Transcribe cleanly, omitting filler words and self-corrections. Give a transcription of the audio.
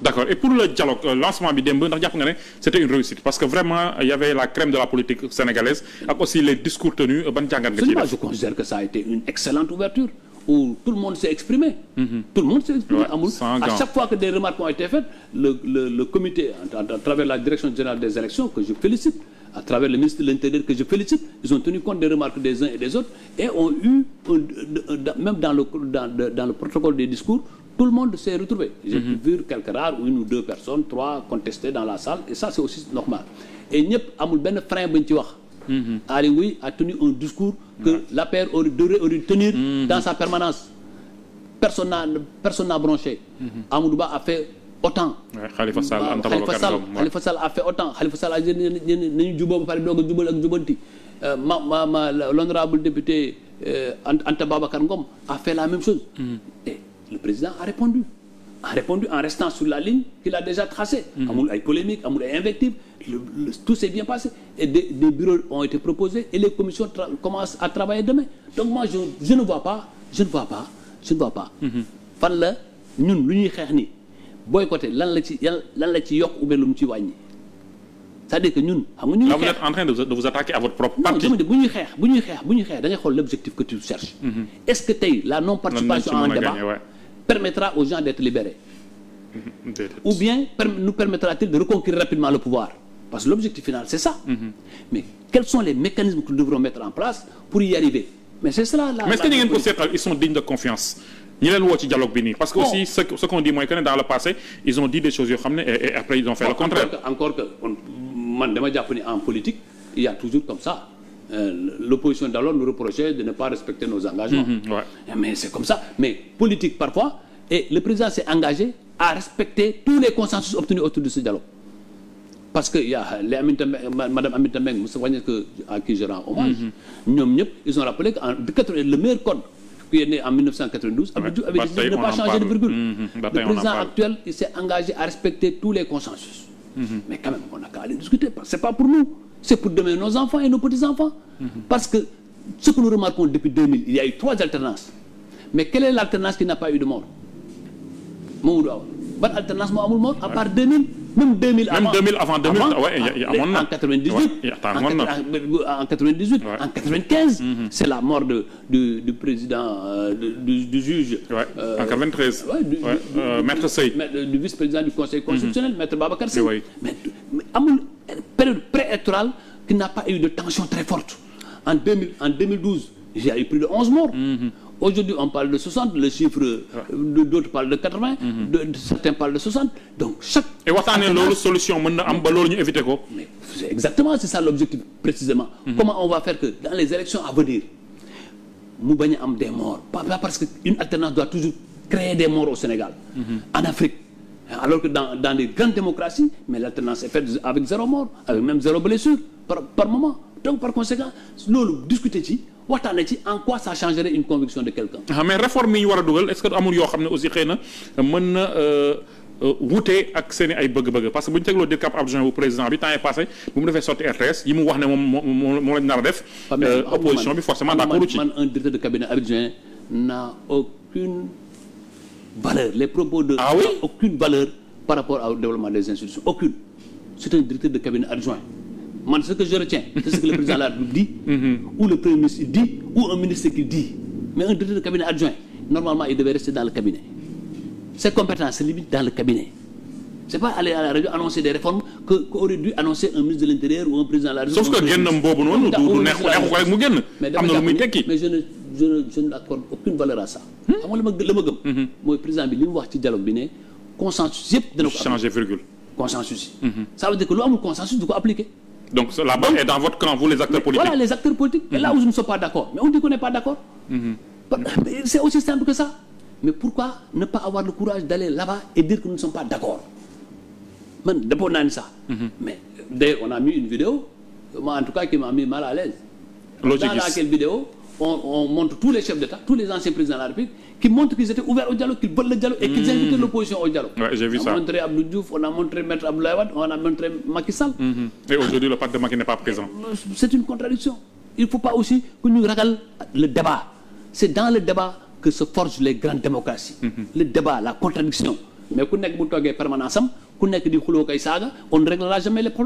D'accord. Et pour le dialogue, lancement bi démb ndax jàpp nga ne c'était une réussite parce que vraiment il y avait la crème de la politique sénégalaise ak aussi les discours tenus ban jàngat nga ciy def. Je considère que ça a été une excellente ouverture où tout le monde s'est exprimé. Tout le monde s'est exprimé. À chaque fois que des remarques ont été faites, le comité, à travers la direction générale des élections, que je félicite, à travers le ministre de l'Intérieur que je félicite, ils ont tenu compte des remarques des uns et des autres et ont eu, même dans le protocole des discours, tout le monde s'est retrouvé. J'ai pu voir quelques rares, une ou deux personnes, trois contestés dans la salle, et ça c'est aussi normal. Et ñëpp amul benn frein buñ ci wax. Aly Ngouille a tenu un discours que l'APR aurait tenir dans sa permanence. Personne n'a bronché. Amadou Ba a fait autant. Khalifa Sall a fait autant. Khalifa Sall a dit nañu juboo ba pare doog a jubal ak jubanti. L'honorable député Anta Babacar Ngom a fait la même chose. Et le président a répondu en restant sur la ligne qu'il a déjà tracée. Amul ay polémique, amul ay invective, tout s'est bien passé et des bureaux ont été proposés et les commissions commencent à travailler demain. Donc moi je ne vois pas fan la ñun lu ñuy xeex ni boycotté lan la ci yokk ou bien lu mu ci wàññi. C'est-à-dire que ñun xam nga ñu ngi xeex. Vous êtes en train de vous attaquer à votre propre parti. Non, bu ñuy xeex da ngay xool l'objectif que tu cherches. Est-ce que tey la non-participation en débat permettra aux gens d'être libérés? Ou bien nous permettra-t-il de reconquérir rapidement le pouvoir? Parce que l'objectif final, c'est ça. Mais quels sont les mécanismes que nous devrons mettre en place pour y arriver? Mais c'est cela là. Mais est-ce que ngeen ko seetal ils sont dignes de confiance ñi leen woo ci dialogue bi nii parce que aussi ce qu'on dit mooy que dans le passé ils ont dit des choses yoo xam ne et après ils ont fait le contraire. Encore que man dama jàpp ni en politique il y a toujours comme ça. L'opposition d'alors nous reprochait de ne pas respecter nos engagements. Mais c'est comme ça. Mais politique parfois, et le président s'est engagé à respecter tous les consensus obtenus autour de ce dialogue. Parce que il y a Madame Aminata Mbengue Moussa Wagne à qui je rends hommage. Ñoom ñëpp ils ont rappelé que le meilleur code qui est né en 1992 avait dit de ne pas changer de virgule. Le président actuel il s'est engagé à respecter tous les consensus. Mais quand même on n'a qu'à aller discuter parce que c'est pas pour nous. C'est pour demain nos enfants et nos petits-enfants. Parce que ce que nous remarquons depuis 2000, il y a eu 3 alternances. Mais quelle est l'alternance qui n'a pas eu de mort? Mamadou Awa. Bonne alternance moo amul mort à part 2000, même 2000 avant. Même 2000 avant 2000, ouais, en 98, en 98, en 95, c'est la mort du président du juge. En 93. Maître Sey. Du vice-président du Conseil constitutionnel, Maître Babacar Sey. Mais amul période préélectorale qui n'a pas eu de tension très forte. En 2012, il y a eu plus de 11 morts. Aujourd'hui, on parle de 60, le chiffre d'autres parlent de 80, certains parlent de 60. Donc chaque et waxtaanee loolu solution mën na am ba loolu ñu éviter ko. Mais exactement, c'est ça l'objectif précisément. Comment on va faire que dans les élections à venir mu bañ a am des morts, pas parce que une alternance doit toujours créer des morts au Sénégal, en Afrique. Alors que dans les grandes démocraties, mais l'alternance est faite avec 0 mort, avec même 0 blessure par moment. Donc par conséquent, loolu discuter ci waxtaanee ci en quoi ça changerait une conviction de quelqu'un. Mais réforme yi ñu war a dugal est-ce que amul yoo xam ne aussi xëy na mën na wute ak seen i ay bëgg-bëgg parce que bu ñu tegloo di cap adjoint bu président bi temps est passé bu mu defee sorti RTS yi mu wax ne moom lañ nar a def. opposition bi forcément d'accord ci. Man un directeur de cabinet adjoint n'a aucune valeur. Les propos de aucune valeur par rapport au développement des institutions. Aucune. C'est un directeur de cabinet adjoint. Man, ce que je retiens, c'est ce que le président de la République dit, ou le Premier ministre dit, ou un ministre qui dit. Mais un directeur de cabinet adjoint, normalement, il devait rester dans le cabinet. Ses compétences se limitent dans le cabinet. C'est pas aller à la radio annoncer des réformes qu'aurait dû annoncer un ministre de l'Intérieur ou un président de la République. Sauf que génnam boobu noonu du neex ko rek mu génn. Am na lu muy tekki. Mais je n'accorde aucune valeur à ça. Xam nga la ma gëm. Mooy président bi li mu wax ci dialogue bi ne consensus yëpp dana ko changer virgule. Consensus yi. Ça veut dire que lu amul consensus du ko appliquer. Donc la balle est dans votre camp, vous les acteurs politiques. Voilà les acteurs politiques. Et là où je ne suis pas d'accord, mais on dit qu'on n'est pas d'accord. C'est aussi simple que ça. Mais pourquoi ne pas avoir le courage d'aller là-bas et dire que nous ne sommes pas d'accord? Man, d'abord, mais d'ailleurs, on a mis une vidéo, moi en tout cas, qui m'a mis mal à l'aise. Dans laquelle vidéo, on montre tous les chefs d'État, tous les anciens présidents de la République, qui montrent qu'ils étaient ouverts au dialogue, qu'ils veulent le dialogue et qu'ils invitaient l'opposition au dialogue. Ouais, j'ai vu ça. On a montré Abdou Diouf, on a montré Maître Abdoulaye Wade, on a montré Macky Sall. Et aujourd'hui, le parti de Macky n'est pas présent. C'est une contradiction. Il ne faut pas aussi que nous regalions le débat. C'est dans le débat que se forgent les grandes démocraties. Le débat, la contradiction. mais ku nekk bu toogee permanence am ku nekk di xuloo koy saaga on ne réglera jamais les problèmes.